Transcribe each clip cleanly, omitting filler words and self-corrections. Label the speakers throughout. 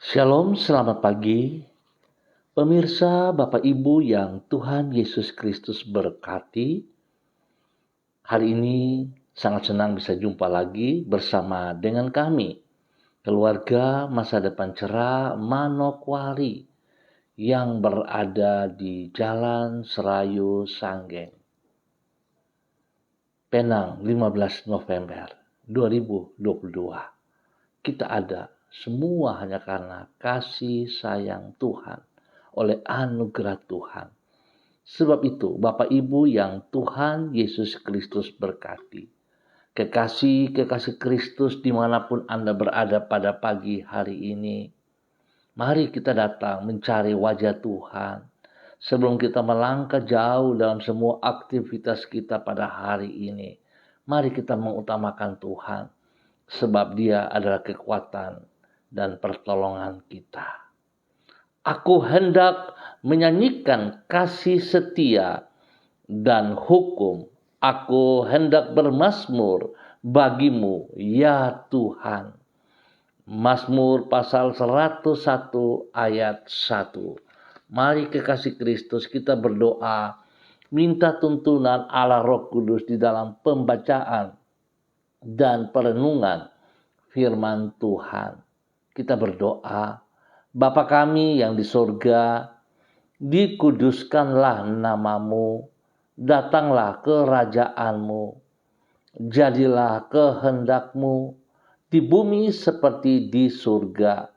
Speaker 1: Shalom, selamat pagi. Pemirsa, Bapak Ibu yang Tuhan Yesus Kristus berkati. Hari ini sangat senang bisa jumpa lagi bersama dengan kami, keluarga Masa Depan Cerah Manokwari yang berada di Jalan Serayu Sanggeng, Penang, 15 November 2022. Kita ada semua hanya karena kasih sayang Tuhan, oleh anugerah Tuhan. Sebab itu, Bapak Ibu yang Tuhan Yesus Kristus berkati, kekasih Kristus dimanapun Anda berada pada pagi hari ini, mari kita datang mencari wajah Tuhan. Sebelum kita melangkah jauh dalam semua aktivitas kita pada hari ini, mari kita mengutamakan Tuhan, sebab Dia adalah kekuatan dan pertolongan kita. Aku hendak menyanyikan kasih setia dan hukum. Aku hendak bermazmur bagimu, ya Tuhan. Mazmur pasal 101 ayat 1. Mari kekasih Kristus kita berdoa, minta tuntunan Allah Roh Kudus di dalam pembacaan dan perenungan firman Tuhan. Kita berdoa, Bapa kami yang di surga, dikuduskanlah namamu, datanglah kerajaanmu, jadilah kehendakmu di bumi seperti di surga.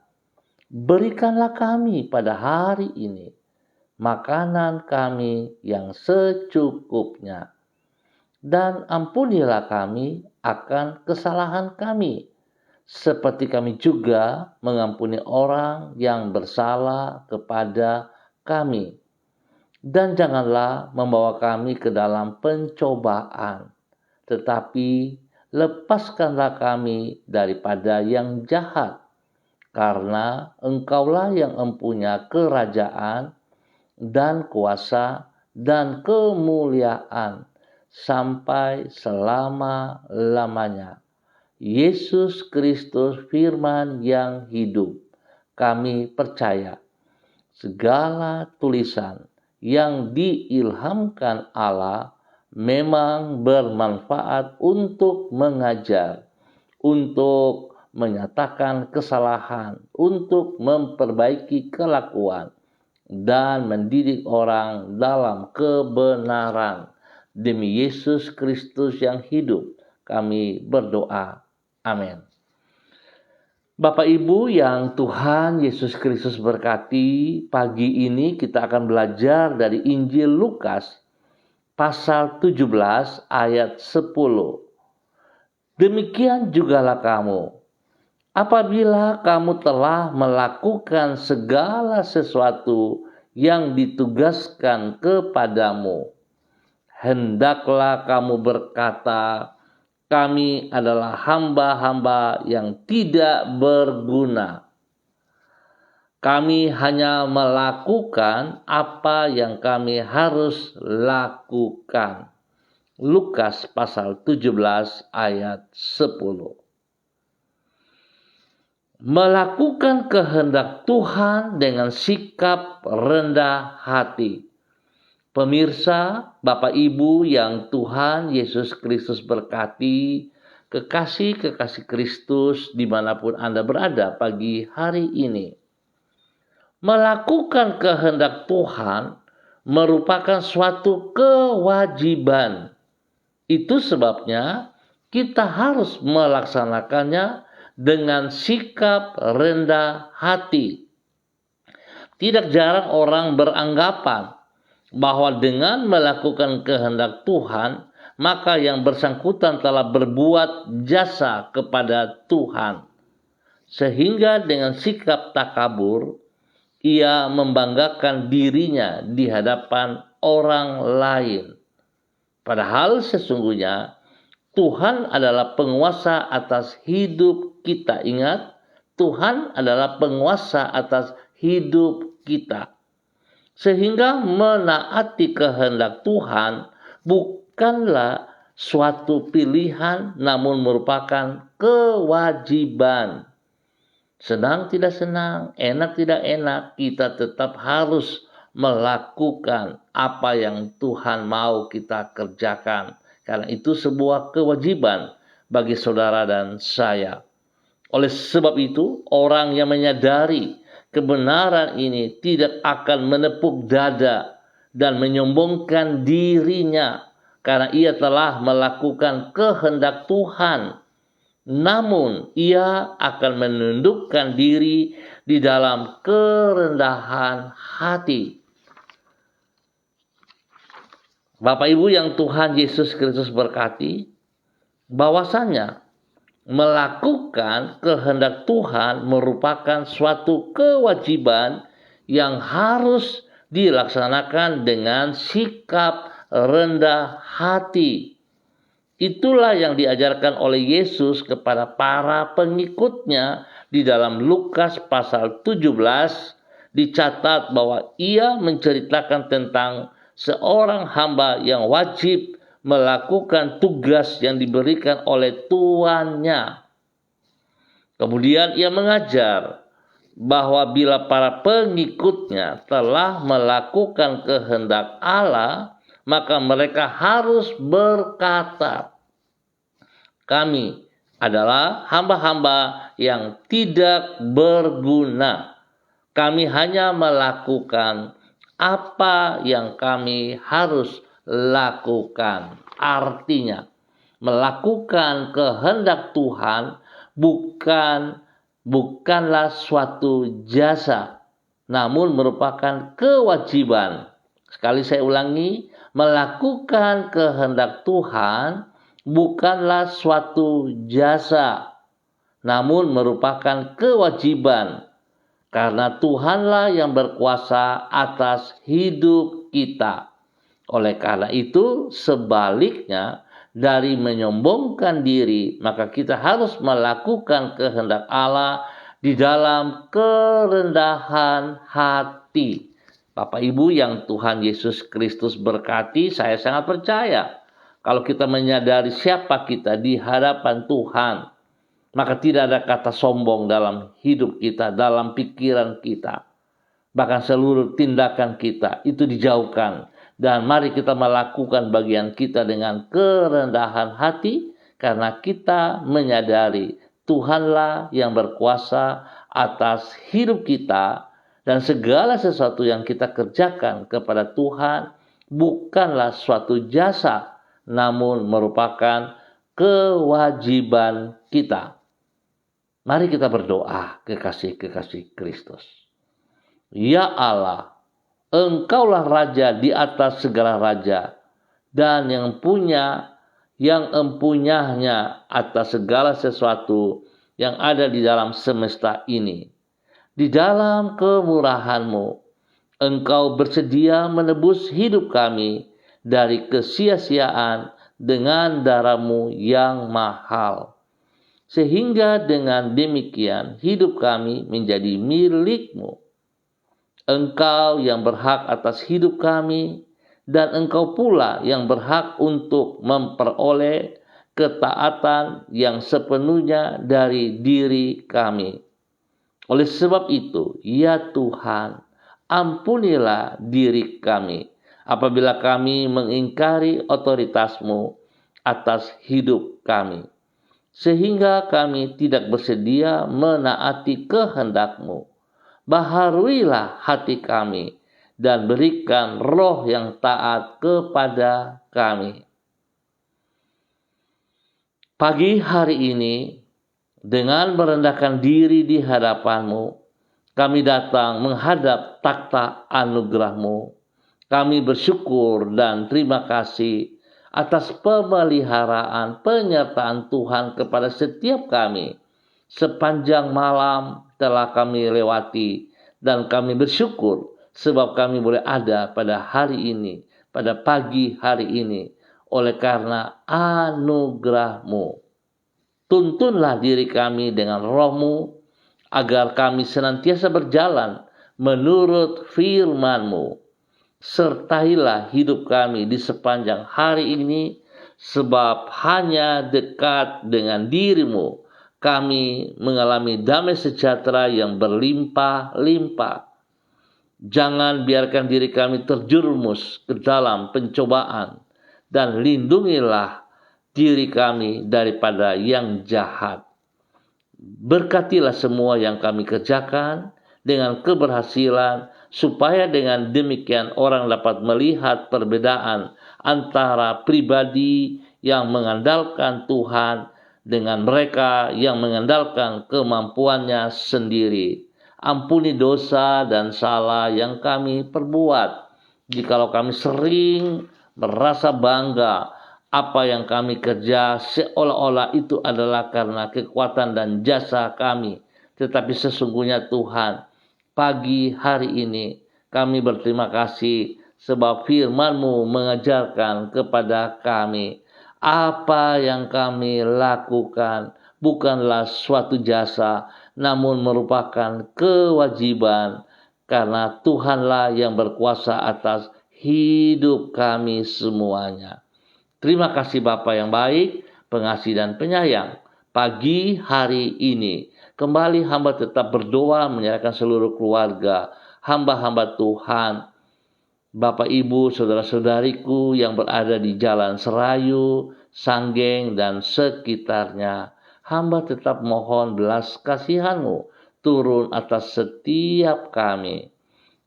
Speaker 1: Berikanlah kami pada hari ini makanan kami yang secukupnya, dan ampunilah kami akan kesalahan kami, seperti kami juga mengampuni orang yang bersalah kepada kami. Dan janganlah membawa kami ke dalam pencobaan, tetapi lepaskanlah kami daripada yang jahat. Karena Engkaulah yang empunya kerajaan dan kuasa dan kemuliaan sampai selama-lamanya. Yesus Kristus firman yang hidup, kami percaya segala tulisan yang diilhamkan Allah memang bermanfaat untuk mengajar, untuk menyatakan kesalahan, untuk memperbaiki kelakuan, dan mendidik orang dalam kebenaran. Demi Yesus Kristus yang hidup, kami berdoa. Amin. Bapak Ibu yang Tuhan Yesus Kristus berkati, pagi ini kita akan belajar dari Injil Lukas pasal 17 ayat 10. Demikian jugalah kamu, apabila kamu telah melakukan segala sesuatu yang ditugaskan kepadamu, hendaklah kamu berkata, kami adalah hamba-hamba yang tidak berguna. Kami hanya melakukan apa yang kami harus lakukan. Lukas pasal 17 ayat 10. Melakukan kehendak Tuhan dengan sikap rendah hati. Pemirsa, Bapak Ibu yang Tuhan Yesus Kristus berkati, kekasih Kristus dimanapun Anda berada pagi hari ini. Melakukan kehendak Tuhan merupakan suatu kewajiban. Itu sebabnya kita harus melaksanakannya dengan sikap rendah hati. Tidak jarang orang beranggapan bahwa dengan melakukan kehendak Tuhan, maka yang bersangkutan telah berbuat jasa kepada Tuhan. Sehingga dengan sikap takabur, ia membanggakan dirinya di hadapan orang lain. Padahal sesungguhnya Tuhan adalah penguasa atas hidup kita. Ingat, Tuhan adalah penguasa atas hidup kita. Sehingga menaati kehendak Tuhan bukanlah suatu pilihan, namun merupakan kewajiban. senang tidak senang, enak tidak enak, kita tetap harus melakukan apa yang Tuhan mau kita kerjakan. Karena itu sebuah kewajiban bagi saudara dan saya. Oleh sebab itu, orang yang menyadari kebenaran ini tidak akan menepuk dada dan menyombongkan dirinya karena ia telah melakukan kehendak Tuhan. Namun ia akan menundukkan diri di dalam kerendahan hati. Bapak Ibu yang Tuhan Yesus Kristus berkati, bahwasanya melakukan kehendak Tuhan merupakan suatu kewajiban yang harus dilaksanakan dengan sikap rendah hati. Itulah yang diajarkan oleh Yesus kepada para pengikutnya di dalam Lukas pasal 17. Dicatat bahwa ia menceritakan tentang seorang hamba yang wajib melakukan tugas yang diberikan oleh tuannya. Kemudian ia mengajar bahwa bila para pengikutnya telah melakukan kehendak Allah, maka mereka harus berkata, kami adalah hamba-hamba yang tidak berguna. Kami hanya melakukan apa yang kami harus lakukan. Artinya, melakukan kehendak Tuhan bukanlah suatu jasa, namun merupakan kewajiban. Sekali saya ulangi, melakukan kehendak Tuhan bukanlah suatu jasa, namun merupakan kewajiban. Karena Tuhanlah yang berkuasa atas hidup kita. Oleh karena itu, sebaliknya dari menyombongkan diri, maka kita harus melakukan kehendak Allah di dalam kerendahan hati. Bapak Ibu yang Tuhan Yesus Kristus berkati, saya sangat percaya kalau kita menyadari siapa kita di hadapan Tuhan, maka tidak ada kata sombong dalam hidup kita, dalam pikiran kita. Bahkan seluruh tindakan kita itu dijauhkan. Dan mari kita melakukan bagian kita dengan kerendahan hati, karena kita menyadari Tuhanlah yang berkuasa atas hidup kita. Dan segala sesuatu yang kita kerjakan kepada Tuhan bukanlah suatu jasa, namun merupakan kewajiban kita. Mari kita berdoa, kekasih-kekasih Kristus. Ya Allah, Engkaulah Raja di atas segala raja, dan yang empunyanya atas segala sesuatu yang ada di dalam semesta ini. Di dalam kemurahan-Mu, Engkau bersedia menebus hidup kami dari kesia-siaan dengan darah-Mu yang mahal. Sehingga dengan demikian hidup kami menjadi milik-Mu. Engkau yang berhak atas hidup kami, dan Engkau pula yang berhak untuk memperoleh ketaatan yang sepenuhnya dari diri kami. Oleh sebab itu, ya Tuhan, ampunilah diri kami apabila kami mengingkari otoritas-Mu atas hidup kami, sehingga kami tidak bersedia menaati kehendak-Mu. Baharuilah hati kami dan berikan roh yang taat kepada kami. Pagi hari ini, dengan merendahkan diri di hadapan-Mu, kami datang menghadap takhta anugerah-Mu. Kami bersyukur dan terima kasih atas pemeliharaan penyertaan Tuhan kepada setiap kami. Sepanjang malam telah kami lewati, dan kami bersyukur sebab kami boleh ada pada hari ini, pada pagi hari ini, oleh karena anugerah-Mu. Tuntunlah diri kami dengan roh-Mu, agar kami senantiasa berjalan menurut firman-Mu. Sertailah hidup kami di sepanjang hari ini, sebab hanya dekat dengan diri-Mu kami mengalami damai sejahtera yang berlimpah-limpah. Jangan biarkan diri kami terjerumus ke dalam pencobaan, dan lindungilah diri kami daripada yang jahat. Berkatilah semua yang kami kerjakan dengan keberhasilan, supaya dengan demikian orang dapat melihat perbedaan antara pribadi yang mengandalkan Tuhan dengan mereka yang mengandalkan kemampuannya sendiri. Ampuni dosa dan salah yang kami perbuat. Jikalau kami sering merasa bangga apa yang kami kerja seolah-olah itu adalah karena kekuatan dan jasa kami, tetapi sesungguhnya Tuhan, pagi hari ini kami berterima kasih sebab firman-Mu mengajarkan kepada kami apa yang kami lakukan bukanlah suatu jasa, namun merupakan kewajiban, karena Tuhanlah yang berkuasa atas hidup kami semuanya. Terima kasih Bapa yang baik, pengasih dan penyayang. Pagi hari ini kembali hamba tetap berdoa menyerahkan seluruh keluarga, hamba-hamba Tuhan, Bapak Ibu, saudara-saudariku yang berada di Jalan Serayu, Sanggeng, dan sekitarnya. Hamba tetap mohon belas kasihan-Mu turun atas setiap kami.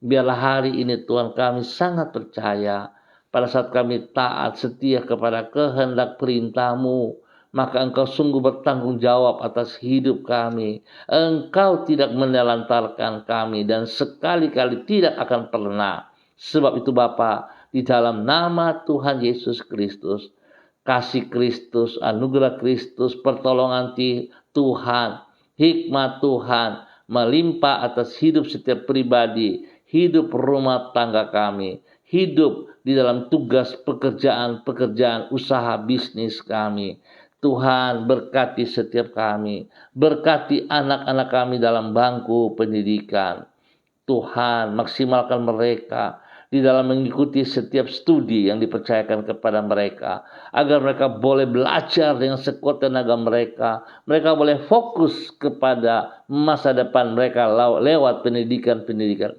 Speaker 1: Biarlah hari ini Tuhan kami sangat percaya pada saat kami taat setia kepada kehendak perintah-Mu, maka Engkau sungguh bertanggung jawab atas hidup kami. Engkau tidak menelantarkan kami dan sekali-kali tidak akan pernah. Sebab itu Bapa, di dalam nama Tuhan Yesus Kristus, kasih Kristus, anugerah Kristus, pertolongan Tuhan, hikmat Tuhan melimpah atas hidup setiap pribadi, hidup rumah tangga kami, hidup di dalam tugas pekerjaan usaha bisnis kami. Tuhan berkati setiap kami, berkati anak-anak kami dalam bangku pendidikan. Tuhan maksimalkan mereka di dalam mengikuti setiap studi yang dipercayakan kepada mereka, agar mereka boleh belajar dengan sekuat tenaga mereka boleh fokus kepada masa depan mereka lewat pendidikan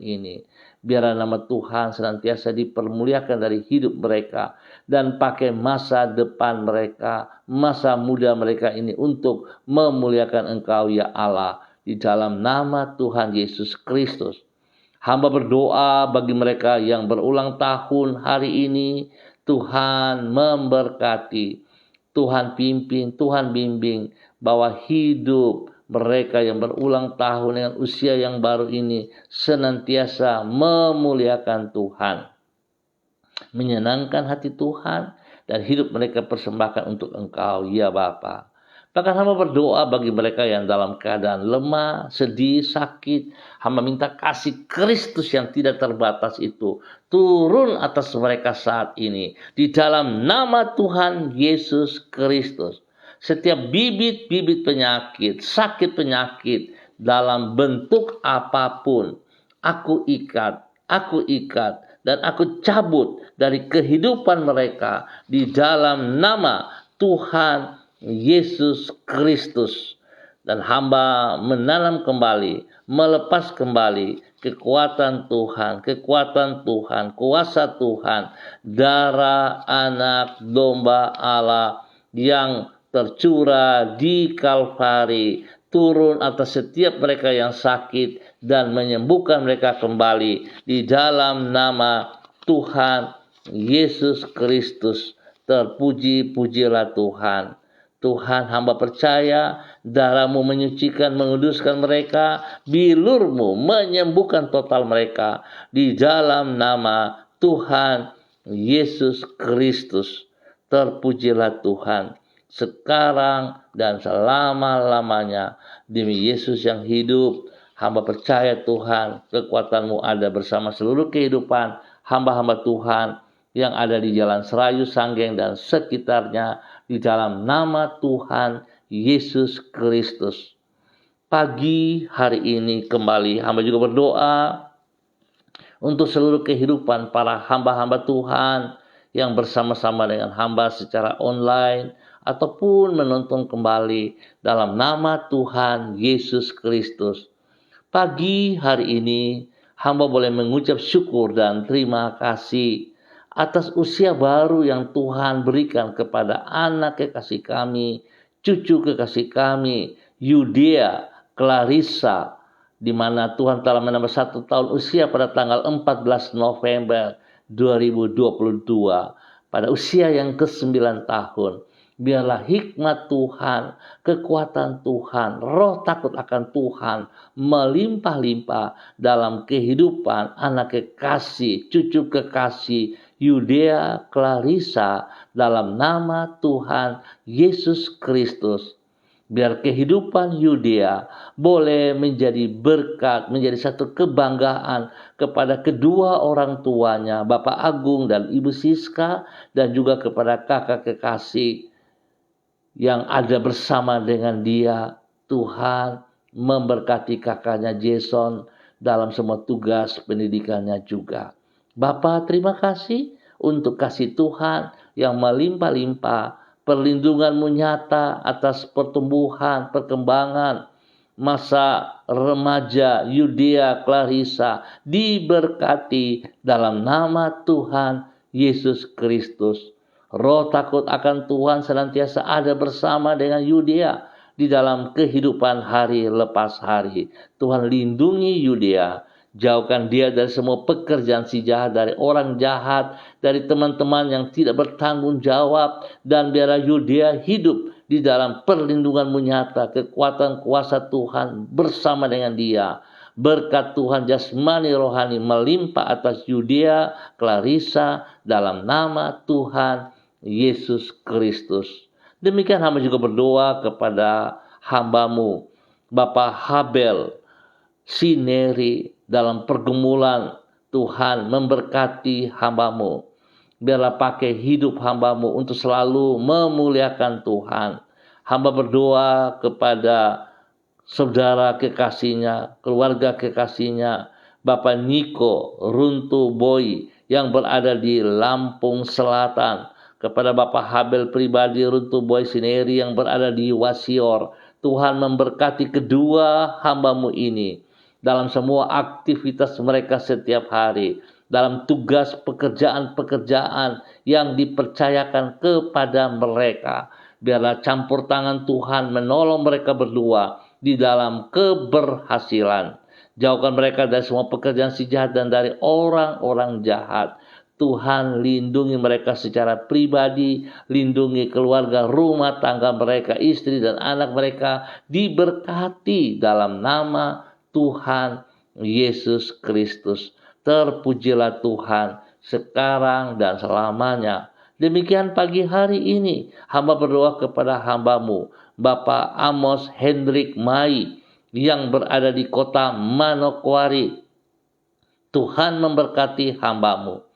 Speaker 1: ini. Biarlah nama Tuhan senantiasa dipermuliakan dari hidup mereka, dan pakai masa depan mereka, masa muda mereka ini untuk memuliakan Engkau ya Allah, di dalam nama Tuhan Yesus Kristus. Hamba berdoa bagi mereka yang berulang tahun hari ini, Tuhan memberkati, Tuhan pimpin, Tuhan bimbing, bahwa hidup mereka yang berulang tahun dengan usia yang baru ini senantiasa memuliakan Tuhan, menyenangkan hati Tuhan, dan hidup mereka persembahkan untuk Engkau ya Bapa. Bahkan hamba berdoa bagi mereka yang dalam keadaan lemah, sedih, sakit. Hamba minta kasih Kristus yang tidak terbatas itu turun atas mereka saat ini, di dalam nama Tuhan Yesus Kristus. Setiap bibit-bibit penyakit, sakit penyakit dalam bentuk apapun, aku ikat, dan aku cabut dari kehidupan mereka di dalam nama Tuhan Yesus Kristus. Dan hamba menanam kembali, melepas kembali kekuatan Tuhan, kuasa Tuhan, darah anak domba Allah yang tercurah di Kalvari, turun atas setiap mereka yang sakit dan menyembuhkan mereka kembali di dalam nama Tuhan Yesus Kristus. Terpuji-pujilah Tuhan. Tuhan, hamba percaya darah-Mu menyucikan, menguduskan mereka, bilur-Mu menyembuhkan total mereka di dalam nama Tuhan Yesus Kristus. Terpujilah Tuhan sekarang dan selama-lamanya. Demi Yesus yang hidup, hamba percaya Tuhan, kekuatan-Mu ada bersama seluruh kehidupan hamba-hamba Tuhan yang ada di Jalan Serayu, Sanggeng, dan sekitarnya, di dalam nama Tuhan Yesus Kristus. Pagi hari ini kembali hamba juga berdoa untuk seluruh kehidupan para hamba-hamba Tuhan yang bersama-sama dengan hamba secara online ataupun menonton kembali dalam nama Tuhan Yesus Kristus. Pagi hari ini, hamba boleh mengucap syukur dan terima kasih atas usia baru yang Tuhan berikan kepada anak kekasih kami, cucu kekasih kami, Yudea, Clarissa, di mana Tuhan telah menambah 1 tahun usia pada tanggal 14 November 2022, pada usia yang ke-9 tahun. Biarlah hikmat Tuhan, kekuatan Tuhan, roh takut akan Tuhan melimpah-limpah dalam kehidupan anak kekasih, cucu kekasih, Yudea, Clarissa, dalam nama Tuhan Yesus Kristus. Biar kehidupan Yudea boleh menjadi berkat, menjadi satu kebanggaan kepada kedua orang tuanya, Bapak Agung dan Ibu Siska, dan juga kepada kakak kekasih yang ada bersama dengan dia. Tuhan memberkati kakaknya Jason dalam semua tugas pendidikannya juga. Bapak, terima kasih untuk kasih Tuhan yang melimpah-limpah, perlindungan-Mu nyata atas pertumbuhan, perkembangan masa remaja Yudea Clarissa, diberkati dalam nama Tuhan Yesus Kristus. Roh takut akan Tuhan senantiasa ada bersama dengan Yudea di dalam kehidupan hari lepas hari. Tuhan lindungi Yudea, jauhkan dia dari semua pekerjaan si jahat, dari orang jahat, dari teman-teman yang tidak bertanggung jawab, dan biarlah Yudea hidup di dalam perlindungan-Mu nyata, kekuatan kuasa Tuhan bersama dengan dia. Berkat Tuhan jasmani rohani melimpah atas Yudea, Clarissa, dalam nama Tuhan Yesus Kristus. Demikian hamba juga berdoa kepada hamba-Mu, Bapak Habel Sineri, dalam pergumulan. Tuhan memberkati hamba-Mu. Biarlah pakai hidup hamba-Mu untuk selalu memuliakan Tuhan. Hamba berdoa kepada saudara kekasihnya, keluarga kekasihnya, Bapak Niko Runtu Boy yang berada di Lampung Selatan, kepada Bapak Habel pribadi Runtu Boy Sineri yang berada di Wasior. Tuhan memberkati kedua hamba-Mu ini dalam semua aktivitas mereka setiap hari, dalam tugas pekerjaan-pekerjaan yang dipercayakan kepada mereka. Biarlah campur tangan Tuhan menolong mereka berdua di dalam keberhasilan. Jauhkan mereka dari semua pekerjaan si jahat dan dari orang-orang jahat. Tuhan lindungi mereka secara pribadi, lindungi keluarga, rumah tangga mereka, istri dan anak mereka, diberkati dalam nama Tuhan Yesus Kristus. Terpujilah Tuhan sekarang dan selamanya. Demikian pagi hari ini hamba berdoa kepada hamba-Mu, Bapak Amos Hendrik Mai, yang berada di kota Manokwari. Tuhan memberkati hamba-Mu,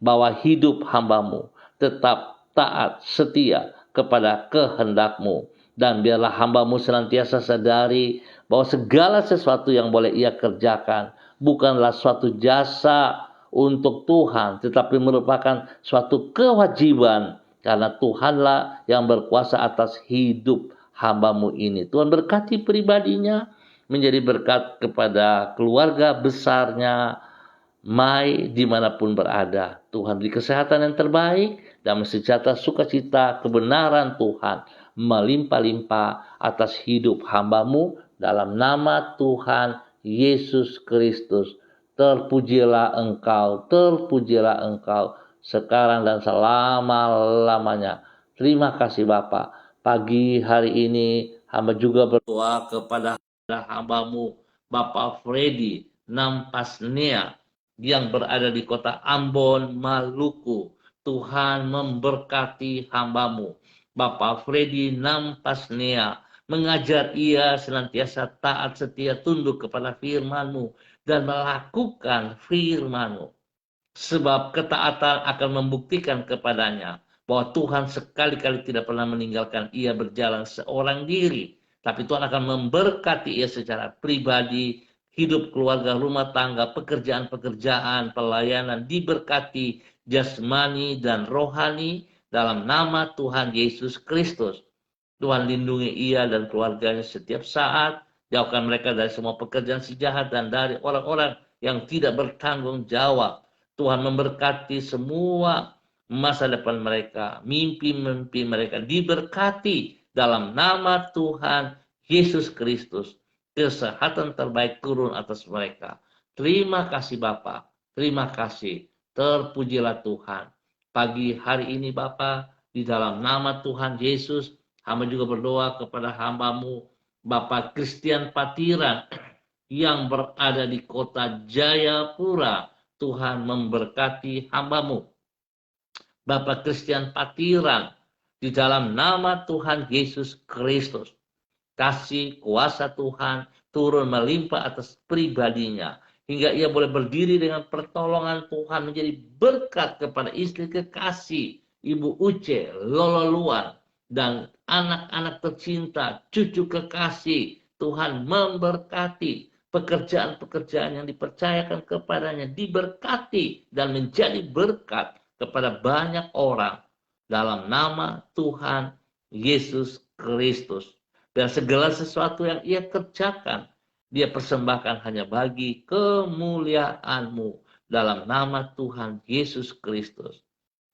Speaker 1: bahwa hidup hamba-Mu tetap taat setia kepada kehendak-Mu. Dan biarlah hamba-Mu senantiasa sadari bahwa segala sesuatu yang boleh ia kerjakan bukanlah suatu jasa untuk Tuhan, tetapi merupakan suatu kewajiban, karena Tuhanlah yang berkuasa atas hidup hamba-Mu ini. Tuhan berkati pribadinya, menjadi berkat kepada keluarga besarnya Mai dimanapun berada. Tuhan beri kesehatan yang terbaik, damai sejahtera, sukacita, kebenaran Tuhan melimpah-limpah atas hidup hamba-Mu dalam nama Tuhan Yesus Kristus. Terpujilah Engkau sekarang dan selama-lamanya. Terima kasih Bapa. Pagi hari ini hamba juga berdoa kepada hamba-Mu, Bapak Freddy Nampasnea, yang berada di kota Ambon, Maluku. Tuhan memberkati hamba-Mu, Bapak Freddy Nampasnea, mengajar ia senantiasa taat setia tunduk kepada firman-Mu dan melakukan firman-Mu. Sebab ketaatan akan membuktikan kepadanya bahwa Tuhan sekali-kali tidak pernah meninggalkan ia berjalan seorang diri, tapi Tuhan akan memberkati ia secara pribadi, hidup keluarga, rumah tangga, pekerjaan-pekerjaan, pelayanan, diberkati jasmani dan rohani dalam nama Tuhan Yesus Kristus. Tuhan lindungi ia dan keluarganya setiap saat. Jauhkan mereka dari semua pekerjaan si jahat dan dari orang-orang yang tidak bertanggung jawab. Tuhan memberkati semua masa depan mereka. Mimpi-mimpi mereka diberkati dalam nama Tuhan Yesus Kristus. Kesehatan terbaik turun atas mereka. Terima kasih Bapa. Terima kasih. Terpujilah Tuhan. Pagi hari ini Bapa, di dalam nama Tuhan Yesus, hamba juga berdoa kepada hamba-Mu, Bapak Christian Patiran, yang berada di kota Jayapura. Tuhan memberkati hamba-Mu. Bapak Christian Patiran, di dalam nama Tuhan Yesus Kristus. Kasih kuasa Tuhan turun melimpah atas pribadinya. Hingga ia boleh berdiri dengan pertolongan Tuhan menjadi berkat kepada istri kekasih, Ibu Uce, Lolo Luan, dan anak-anak tercinta, cucu kekasih. Tuhan memberkati pekerjaan-pekerjaan yang dipercayakan kepadanya, diberkati dan menjadi berkat kepada banyak orang dalam nama Tuhan Yesus Kristus. Dan segala sesuatu yang ia kerjakan, dia persembahkan hanya bagi kemuliaan-Mu dalam nama Tuhan Yesus Kristus.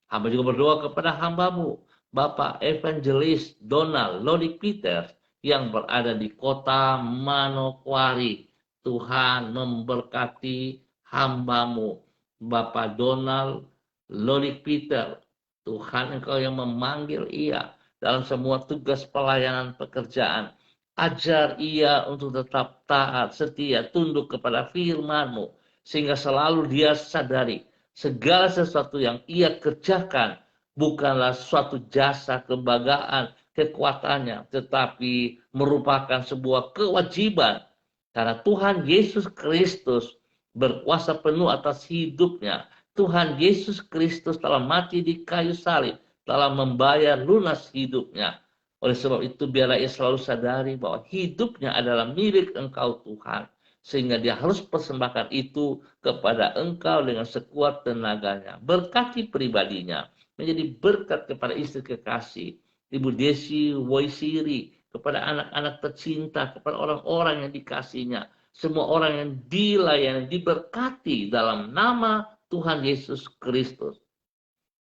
Speaker 1: Hamba juga berdoa kepada hamba-Mu, Bapak Evangelis Donald Lodik Peters, yang berada di kota Manokwari. Tuhan memberkati hamba-Mu, Bapak Donald Lodik Peters. Tuhan, Engkau yang memanggil ia dalam semua tugas pelayanan pekerjaan. Ajar ia untuk tetap taat, setia, tunduk kepada firman-Mu, sehingga selalu dia sadari segala sesuatu yang ia kerjakan bukanlah suatu jasa, kebanggaan, kekuatannya, tetapi merupakan sebuah kewajiban. Karena Tuhan Yesus Kristus berkuasa penuh atas hidupnya. Tuhan Yesus Kristus telah mati di kayu salib, telah membayar lunas hidupnya. Oleh sebab itu biarlah ia selalu sadari bahwa hidupnya adalah milik Engkau Tuhan. Sehingga dia harus persembahkan itu kepada Engkau dengan sekuat tenaganya. Berkati pribadinya, menjadi berkat kepada istri kekasih, Ibu Desi Woisiri, kepada anak-anak tercinta, kepada orang-orang yang dikasihnya. Semua orang yang dilayani, diberkati dalam nama Tuhan Yesus Kristus.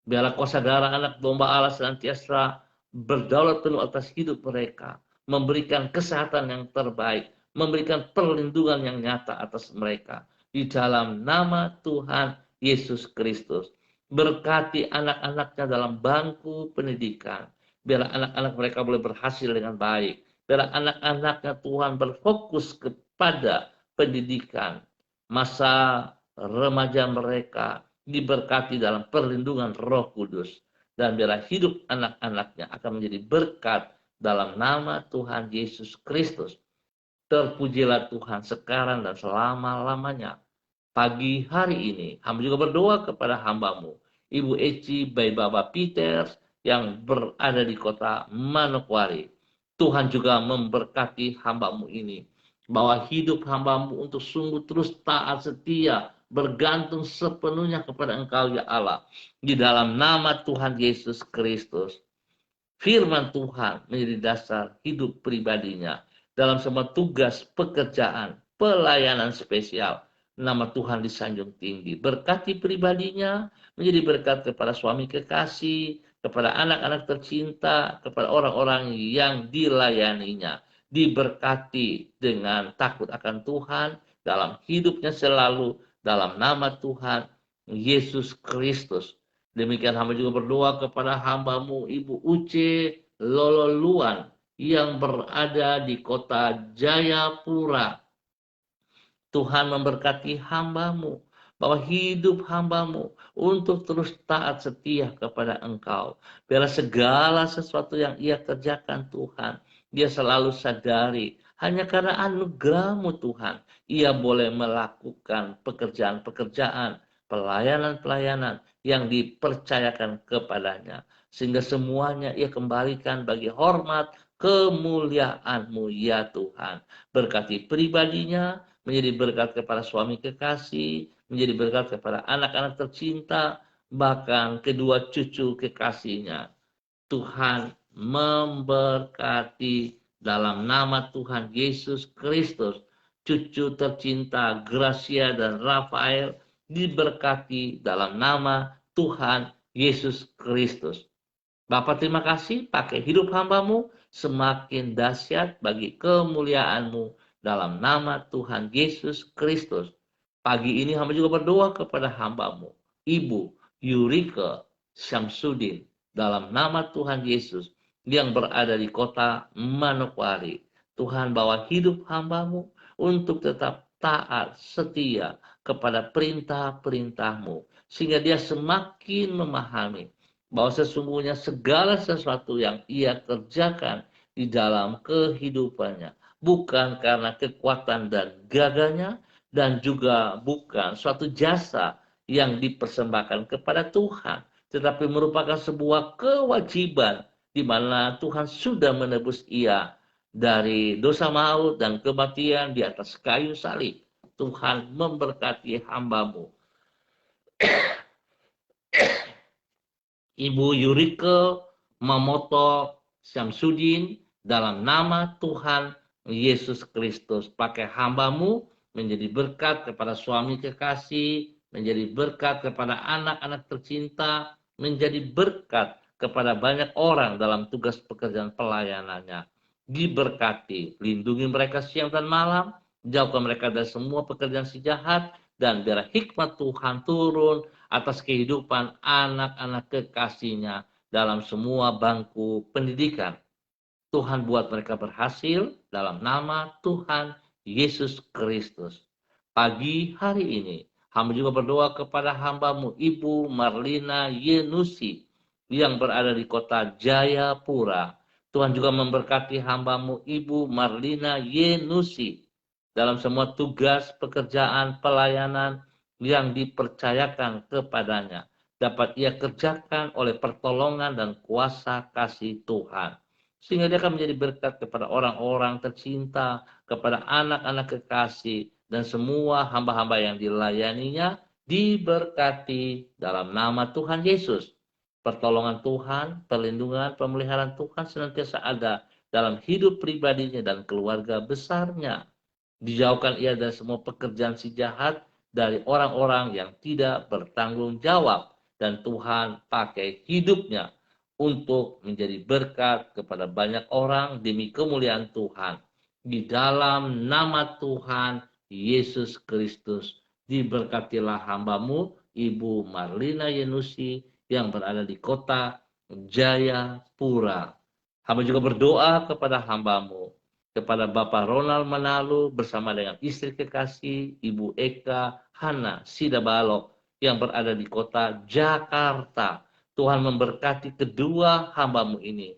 Speaker 1: Biarlah kuasa darah anak domba Allah senantiasa berdaulat penuh atas hidup mereka, memberikan kesehatan yang terbaik, memberikan perlindungan yang nyata atas mereka. Di dalam nama Tuhan Yesus Kristus. Berkati anak-anaknya dalam bangku pendidikan. Biarlah anak-anak mereka boleh berhasil dengan baik. Biarlah anak-anaknya Tuhan berfokus kepada pendidikan. Masa remaja mereka diberkati dalam perlindungan Roh Kudus. Dan biarlah hidup anak-anaknya akan menjadi berkat dalam nama Tuhan Yesus Kristus. Terpujilah Tuhan sekarang dan selama-lamanya. Pagi hari ini, hamba juga berdoa kepada hamba-Mu, Ibu Eci Baibaba Peters, yang berada di kota Manokwari. Tuhan juga memberkati hamba-Mu ini, bahwa hidup hamba-Mu untuk sungguh terus taat setia, bergantung sepenuhnya kepada Engkau ya Allah. Di dalam nama Tuhan Yesus Kristus. Firman Tuhan menjadi dasar hidup pribadinya. Dalam semua tugas, pekerjaan, pelayanan spesial. Nama Tuhan disanjung tinggi. Berkati pribadinya, menjadi berkat kepada suami kekasih, kepada anak-anak tercinta, kepada orang-orang yang dilayaninya. Diberkati dengan takut akan Tuhan dalam hidupnya selalu, dalam nama Tuhan Yesus Kristus. Demikian hamba juga berdoa kepada hamba-Mu Ibu Uce Lolo Luan yang berada di kota Jayapura. Tuhan memberkati hamba-Mu, bahwa hidup hamba-Mu untuk terus taat setia kepada Engkau. Biarlah segala sesuatu yang ia kerjakan Tuhan, dia selalu sadari hanya karena anugerah-Mu Tuhan, ia boleh melakukan pekerjaan-pekerjaan, pelayanan-pelayanan yang dipercayakan kepadanya. Sehingga semuanya ia kembalikan bagi hormat kemuliaan-Mu ya Tuhan. Berkati pribadinya, menjadi berkat kepada suami kekasih, menjadi berkat kepada anak-anak tercinta, bahkan kedua cucu kekasihnya. Tuhan memberkati dalam nama Tuhan Yesus Kristus. Cucu tercinta Gracia dan Rafael diberkati dalam nama Tuhan Yesus Kristus. Bapak terima kasih, pakai hidup hambamu semakin dahsyat bagi kemuliaanmu dalam nama Tuhan Yesus Kristus. Pagi ini hamba juga berdoa kepada hambamu, Ibu Yurika Syamsuddin, dalam nama Tuhan Yesus yang berada di kota Manokwari. Tuhan bawa hidup hambamu untuk tetap taat, setia kepada perintah-perintahmu, sehingga dia semakin memahami bahwa sesungguhnya segala sesuatu yang ia kerjakan di dalam kehidupannya bukan karena kekuatan dan gagahnya, dan juga bukan suatu jasa yang dipersembahkan kepada Tuhan, tetapi merupakan sebuah kewajiban di mana Tuhan sudah menebus ia dari dosa maut dan kematian di atas kayu salib. Tuhan memberkati hambamu, Ibu Yurike Mamoto Syamsuddin, dalam nama Tuhan Yesus Kristus. Pakai hambamu menjadi berkat kepada suami kekasih, menjadi berkat kepada anak-anak tercinta, menjadi berkat kepada banyak orang dalam tugas pekerjaan pelayanannya. Diberkati, lindungi mereka siang dan malam, jauhkan mereka dari semua pekerjaan si jahat, dan biar hikmat Tuhan turun atas kehidupan anak-anak kekasihnya dalam semua bangku pendidikan. Tuhan buat mereka berhasil dalam nama Tuhan Yesus Kristus. Pagi hari ini, hamba juga berdoa kepada hambamu, Ibu Marlina Yenusi, yang berada di kota Jayapura. Tuhan juga memberkati hambamu, Ibu Marlina Yenusi, dalam semua tugas pekerjaan pelayanan yang dipercayakan kepadanya dapat ia kerjakan oleh pertolongan dan kuasa kasih Tuhan, sehingga dia akan menjadi berkat kepada orang-orang tercinta, kepada anak-anak kekasih, dan semua hamba-hamba yang dilayaninya diberkati dalam nama Tuhan Yesus. Pertolongan Tuhan, perlindungan, pemeliharaan Tuhan senantiasa ada dalam hidup pribadinya dan keluarga besarnya. Dijauhkan ia dari semua pekerjaan si jahat, dari orang-orang yang tidak bertanggung jawab, dan Tuhan pakai hidupnya untuk menjadi berkat kepada banyak orang demi kemuliaan Tuhan. Di dalam nama Tuhan Yesus Kristus, diberkatilah hambamu, Ibu Marlina Yenusi, yang berada di kota Jayapura. Hamba juga berdoa kepada hambamu, kepada Bapak Ronald Manalu bersama dengan istri kekasih Ibu Eka Hana Sidabalok yang berada di kota Jakarta. Tuhan memberkati kedua hambamu ini,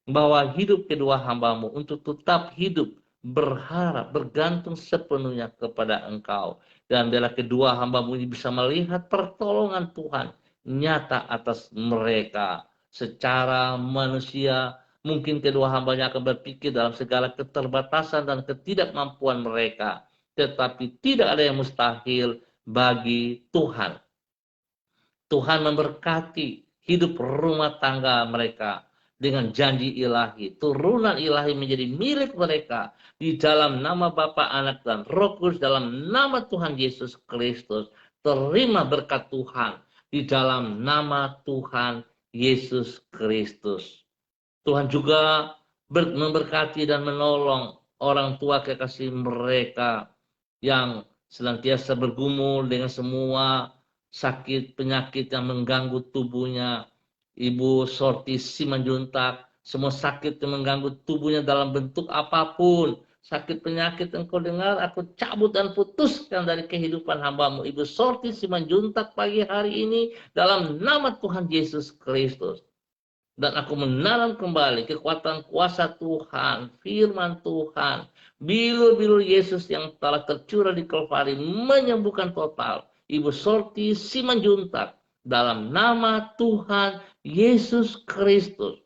Speaker 1: bahwa hidup kedua hambamu untuk tetap hidup, berharap, bergantung sepenuhnya kepada Engkau. Dan bila kedua hambamu ini bisa melihat pertolongan Tuhan nyata atas mereka secara manusia. Mungkin kedua hambanya akan berpikir dalam segala keterbatasan dan ketidakmampuan mereka. Tetapi tidak ada yang mustahil bagi Tuhan. Tuhan memberkati hidup rumah tangga mereka dengan janji ilahi. Turunan ilahi menjadi milik mereka di dalam nama Bapa, Anak, dan Roh Kudus, dalam nama Tuhan Yesus Kristus. Terima berkat Tuhan di dalam nama Tuhan Yesus Kristus. Tuhan juga memberkati dan menolong orang tua kekasih mereka yang senantiasa bergumul dengan semua sakit penyakit yang mengganggu tubuhnya. Ibu Sorti Simanjuntak, semua sakit yang mengganggu tubuhnya dalam bentuk apapun, sakit penyakit yang kau dengar, aku cabut dan putuskan dari kehidupan hambamu, Ibu Sorti Simanjuntak, pagi hari ini dalam nama Tuhan Yesus Kristus. Dan aku menanam kembali kekuatan kuasa Tuhan, firman Tuhan, bilur-bilur Yesus yang telah tercurah di Kalvari menyembuhkan total Ibu Sorti Simanjuntak dalam nama Tuhan Yesus Kristus.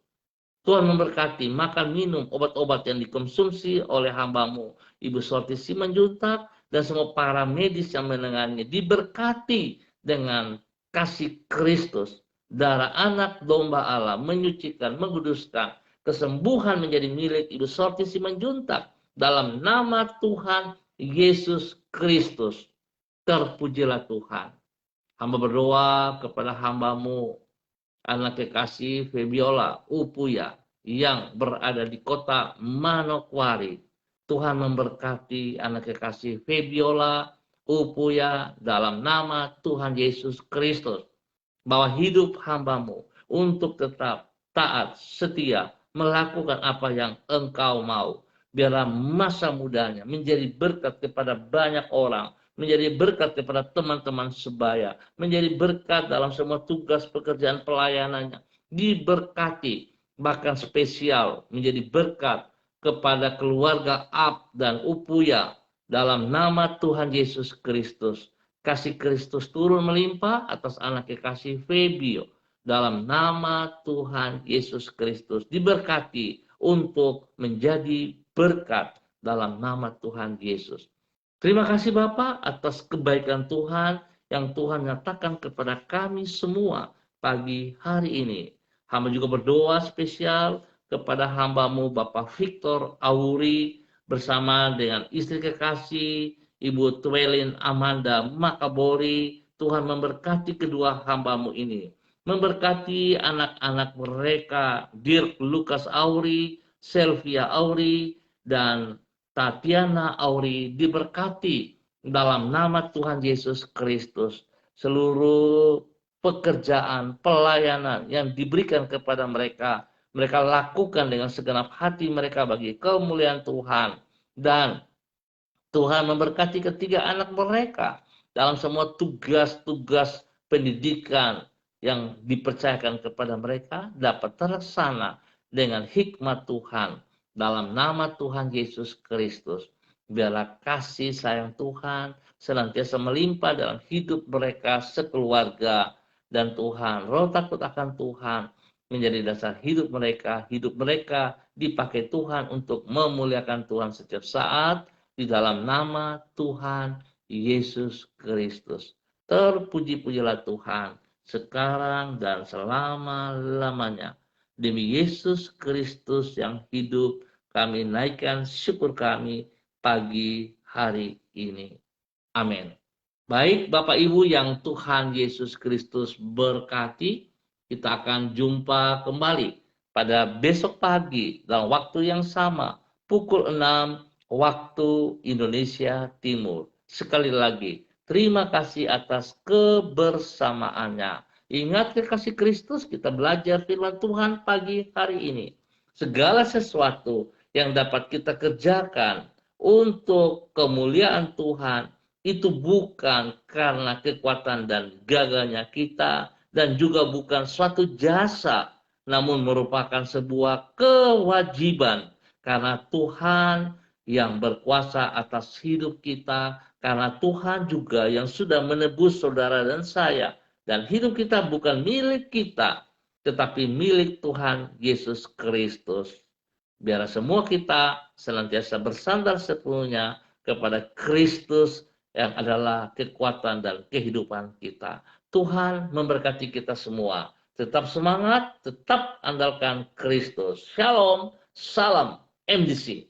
Speaker 1: Tuhan memberkati makan minum obat-obat yang dikonsumsi oleh hambamu Ibu Sorti Simanjuntak dan semua para medis yang menangani, diberkati dengan kasih Kristus, darah anak domba Allah, menyucikan, menguduskan, kesembuhan menjadi milik Ibu Sorti Simanjuntak. Dalam nama Tuhan Yesus Kristus, terpujilah Tuhan. Hamba berdoa kepada hambamu, anak kekasih Febiola Upuya, yang berada di kota Manokwari. Tuhan memberkati anak kekasih Febiola Upuya dalam nama Tuhan Yesus Kristus. Bahwa hidup hambamu untuk tetap taat, setia, melakukan apa yang engkau mau. Biarlah masa mudanya menjadi berkat kepada banyak orang, menjadi berkat kepada teman-teman sebaya, menjadi berkat dalam semua tugas pekerjaan pelayanannya, diberkati, bahkan spesial menjadi berkat kepada keluarga Ab dan Upuya dalam nama Tuhan Yesus Kristus. Kasih Kristus turun melimpah atas anak kekasih Febio dalam nama Tuhan Yesus Kristus, diberkati untuk menjadi berkat dalam nama Tuhan Yesus. Terima kasih Bapak atas kebaikan Tuhan yang Tuhan nyatakan kepada kami semua pagi hari ini. Hamba juga berdoa spesial kepada hambamu Bapak Victor Auri bersama dengan istri kekasih Ibu Twelin Amanda Makabori. Tuhan memberkati kedua hambamu ini. Memberkati anak-anak mereka, Dirk Lukas Auri, Selvia Auri, dan Tatiana Auri, diberkati dalam nama Tuhan Yesus Kristus. Seluruh pekerjaan, pelayanan yang diberikan kepada mereka, mereka lakukan dengan segenap hati mereka bagi kemuliaan Tuhan. Dan Tuhan memberkati ketiga anak mereka dalam semua tugas-tugas pendidikan yang dipercayakan kepada mereka dapat terlaksana dengan hikmat Tuhan dalam nama Tuhan Yesus Kristus. Biarlah kasih sayang Tuhan senantiasa melimpah dalam hidup mereka sekeluarga, dan Tuhan, roh takut akan Tuhan menjadi dasar hidup mereka dipakai Tuhan untuk memuliakan Tuhan setiap saat di dalam nama Tuhan Yesus Kristus. Terpuji-pujilah Tuhan sekarang dan selama-lamanya. Demi Yesus Kristus yang hidup, kami naikkan syukur kami pagi hari ini. Amin. Baik Bapak Ibu yang Tuhan Yesus Kristus berkati, kita akan jumpa kembali pada besok pagi dalam waktu yang sama, pukul 6 waktu Indonesia Timur. Sekali lagi, terima kasih atas kebersamaannya. Ingat kekasih Kristus, kita belajar firman Tuhan pagi hari ini. Segala sesuatu yang dapat kita kerjakan untuk kemuliaan Tuhan, itu bukan karena kekuatan dan gagahnya kita, dan juga bukan suatu jasa, namun merupakan sebuah kewajiban karena Tuhan yang berkuasa atas hidup kita, karena Tuhan juga yang sudah menebus saudara dan saya, dan hidup kita bukan milik kita, tetapi milik Tuhan Yesus Kristus. Biar semua kita senantiasa bersandar sepenuhnya kepada Kristus yang adalah kekuatan dan kehidupan kita. Tuhan memberkati kita semua. Tetap semangat, tetap andalkan Kristus. Shalom, salam MDC.